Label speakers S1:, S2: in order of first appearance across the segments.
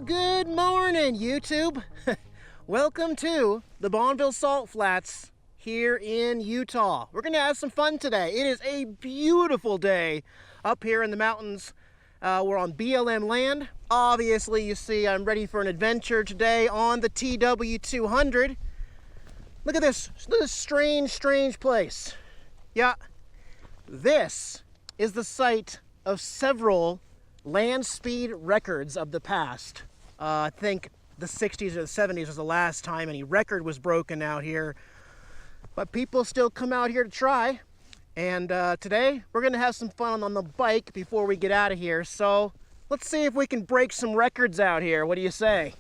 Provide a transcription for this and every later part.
S1: Good morning, YouTube. Welcome to the Bonneville Salt Flats here in Utah. We're gonna have some fun today. It is a beautiful day up here in the mountains. We're on BLM land. Obviously, you see I'm ready for an adventure today on the TW200. Look at this strange place. Yeah, this is the site of several land speed records of the past. I think the 60s or the 70s was the last time any record was broken out here. But people still come out here to try. And today we're gonna have some fun on the bike before we get out of here. So let's see if we can break some records out here. What do you say?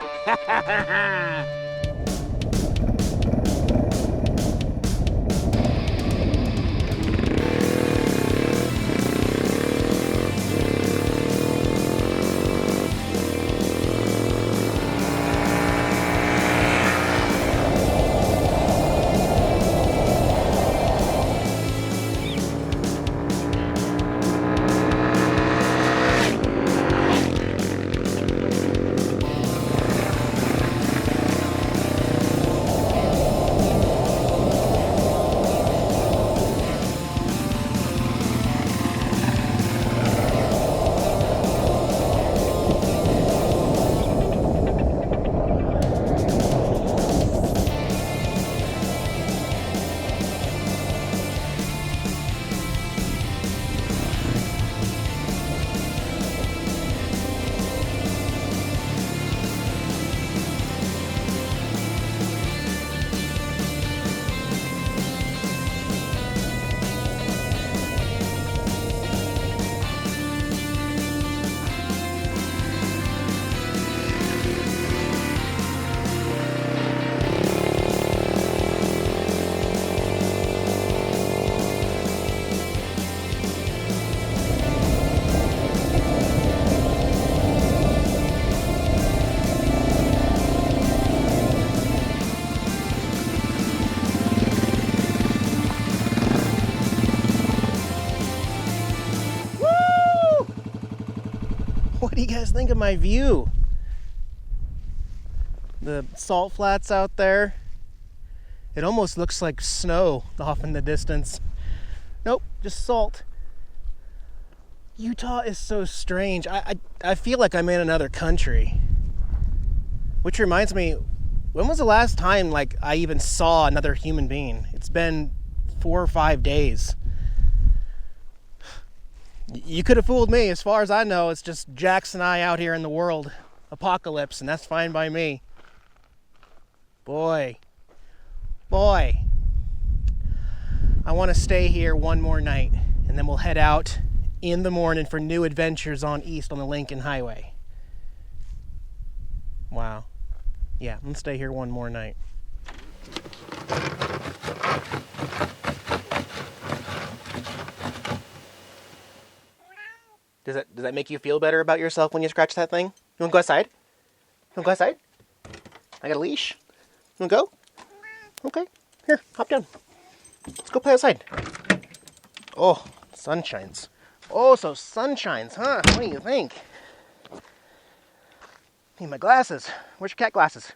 S1: What do you guys think of my view? The salt flats out there. It almost looks like snow off in the distance. Nope, just salt. Utah is so strange. I feel like I'm in another country. Which reminds me, when was the last time I even saw another human being? It's been 4 or 5 days. You could have fooled me. As far as I know, it's just Jax and I out here in the world apocalypse, and that's fine by me. Boy, I want to stay here one more night, and then we'll head out in the morning for new adventures on east on the Lincoln Highway. Wow. Yeah, I'm going to stay here one more night. Does that make you feel better about yourself when you scratch that thing? You want to go outside? You want to go outside? I got a leash. You want to go? Okay. Here, hop down. Let's go play outside. Oh, sun shines. Oh, so sun shines, huh? What do you think? Need my glasses. Where's your cat glasses?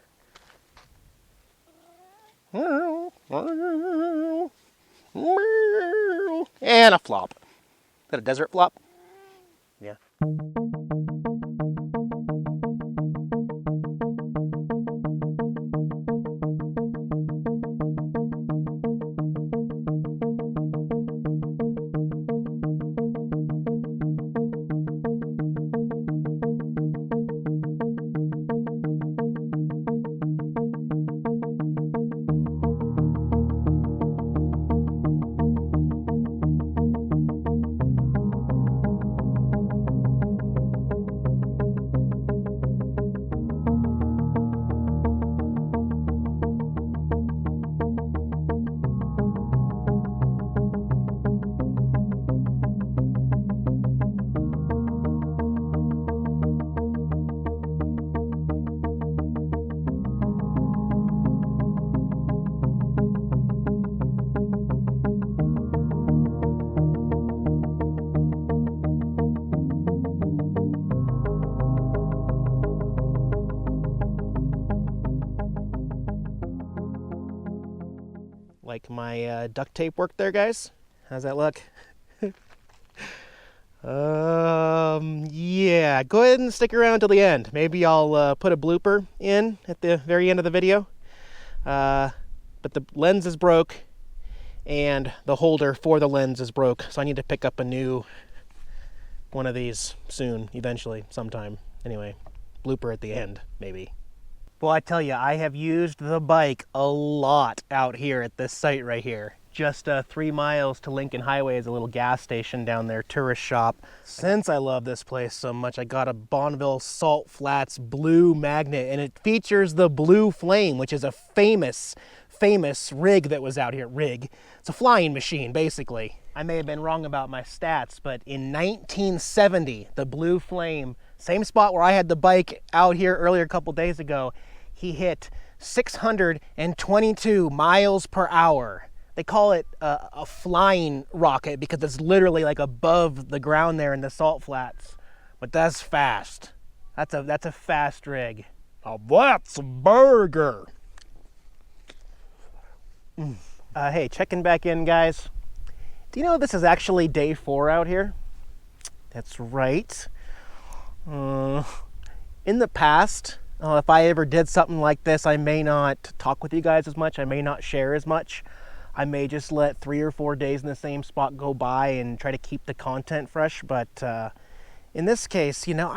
S1: And a flop. Is that a desert flop? Yeah. Like my duct tape work there, guys? How's that look? Yeah, go ahead and stick around till the end. Maybe I'll put a blooper in at the very end of the video. But the lens is broke, and the holder for the lens is broke, so I need to pick up a new one of these soon, eventually, sometime. Anyway, blooper at the end, maybe. Well, I tell you, I have used the bike a lot out here at this site right here. Just 3 miles to Lincoln Highway is a little gas station down there, tourist shop. Since I love this place so much, I got a Bonneville Salt Flats blue magnet, and it features the Blue Flame, which is a famous rig that was out here. It's a flying machine, basically. I may have been wrong about my stats, but in 1970, the Blue Flame, same spot where I had the bike out here earlier a couple days ago, he hit 622 miles per hour. They call it a flying rocket because it's literally like above the ground there in the salt flats. But that's fast. That's a fast rig. Now that's a burger. Hey, checking back in, guys. Do you know this is actually day 4 out here? That's right. In the past, if I ever did something like this, I may not talk with you guys as much. I may not share as much. I may just let 3 or 4 days in the same spot go by and try to keep the content fresh. But in this case, you know,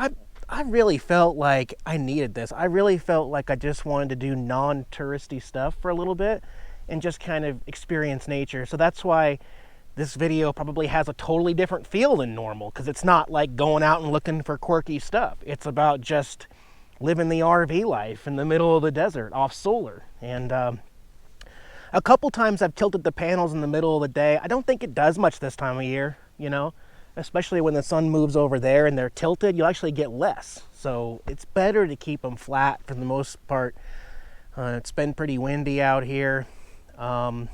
S1: I really felt like I needed this. I really felt like I just wanted to do non-touristy stuff for a little bit and just kind of experience nature. So that's why this video probably has a totally different feel than normal, because it's not like going out and looking for quirky stuff. It's about just living the RV life in the middle of the desert off solar. And a couple times I've tilted the panels in the middle of the day. I don't think it does much this time of year, you know, especially when the sun moves over there and they're tilted, you'll actually get less. So it's better to keep them flat for the most part. It's been pretty windy out here. I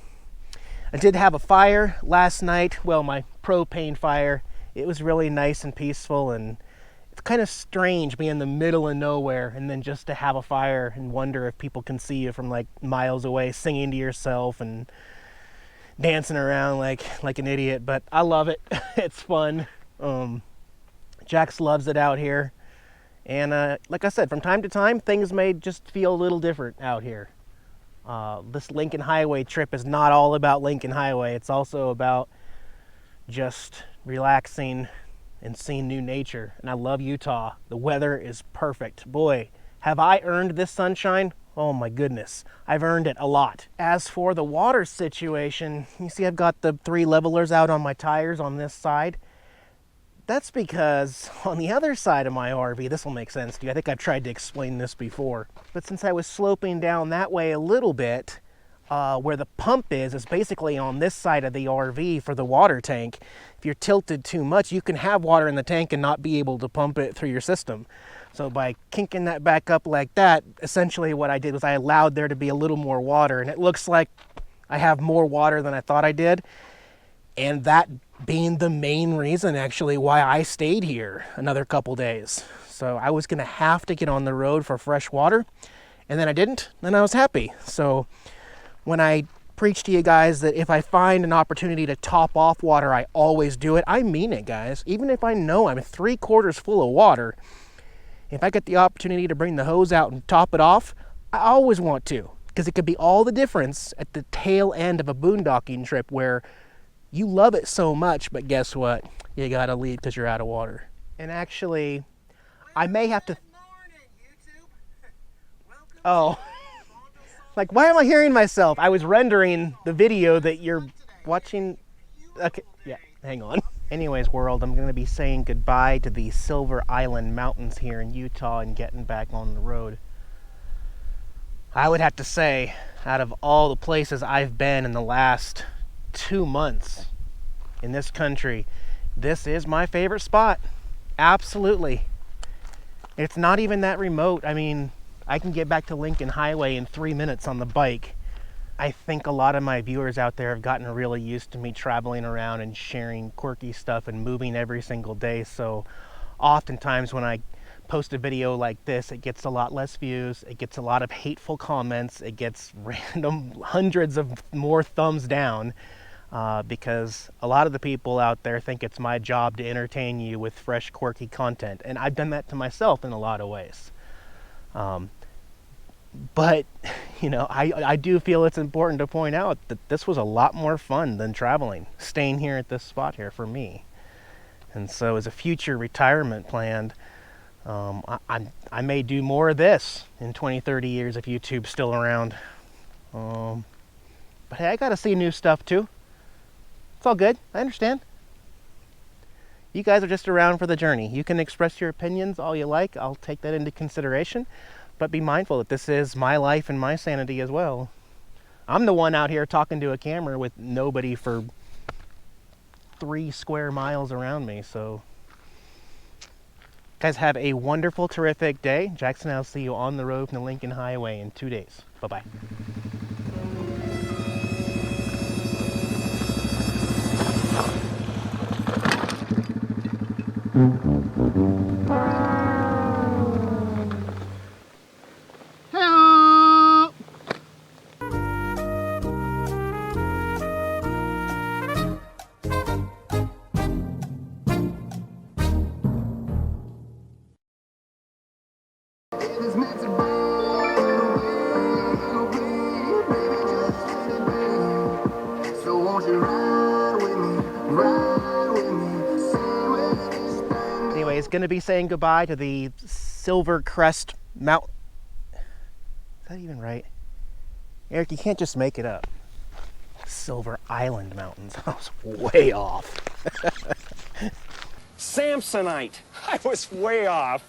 S1: did have a fire last night. Well, my propane fire. It was really nice and peaceful, and it's kind of strange being in the middle of nowhere and then just to have a fire and wonder if people can see you from like miles away, singing to yourself and dancing around like an idiot. But I love it. It's fun. Jax loves it out here. And like I said, from time to time, things may just feel a little different out here. This Lincoln Highway trip is not all about Lincoln Highway. It's also about just relaxing and seeing new nature. And I love Utah. The weather is perfect. Boy, have I earned this sunshine? Oh my goodness, I've earned it a lot. As for the water situation, you see I've got the 3 levelers out on my tires on this side. That's because on the other side of my RV, this will make sense to you. I think I've tried to explain this before. But since I was sloping down that way a little bit, where the pump is basically on this side of the RV for the water tank. If you're tilted too much, you can have water in the tank and not be able to pump it through your system. So by kinking that back up like that, essentially what I did was I allowed there to be a little more water. And it looks like I have more water than I thought I did. And that being the main reason actually why I stayed here another couple days. So I was gonna have to get on the road for fresh water, and then I didn't, and I was happy. So when I preach to you guys that if I find an opportunity to top off water, I always do it, I mean it, guys. Even if I know I'm 3/4 full of water, if I get the opportunity to bring the hose out and top it off, I always want to, because it could be all the difference at the tail end of a boondocking trip where you love it so much, but guess what? You gotta leave because you're out of water. And actually, I may have to... Oh. Like, why am I hearing myself? I was rendering the video that you're watching. Okay, yeah, hang on. Anyways, world, I'm gonna be saying goodbye to the Silver Island Mountains here in Utah and getting back on the road. I would have to say, out of all the places I've been in the last 2 months in this country, this is my favorite spot. Absolutely. It's not even that remote. I mean, I can get back to Lincoln Highway in 3 minutes on the bike. I think a lot of my viewers out there have gotten really used to me traveling around and sharing quirky stuff and moving every single day. So oftentimes when I post a video like this, it gets a lot less views, it gets a lot of hateful comments, it gets random hundreds of more thumbs down, because a lot of the people out there think it's my job to entertain you with fresh, quirky content, and I've done that to myself in a lot of ways. But, you know, I do feel it's important to point out that this was a lot more fun than traveling, staying here at this spot here for me. And so as a future retirement plan, I may do more of this in 20, 30 years if YouTube's still around. But hey, I gotta see new stuff too. It's all good, I understand. You guys are just around for the journey. You can express your opinions all you like, I'll take that into consideration. But be mindful that this is my life and my sanity as well. I'm the one out here talking to a camera with nobody for 3 square miles around me, so. Guys, have a wonderful, terrific day. Jackson, I'll see you on the road from the Lincoln Highway in 2 days. Bye-bye. Anyways, gonna be saying goodbye to the Silver Crest Mount. Is that even right? Eric, you can't just make it up. Silver Island Mountains. I was way off.
S2: Samsonite. I was way off.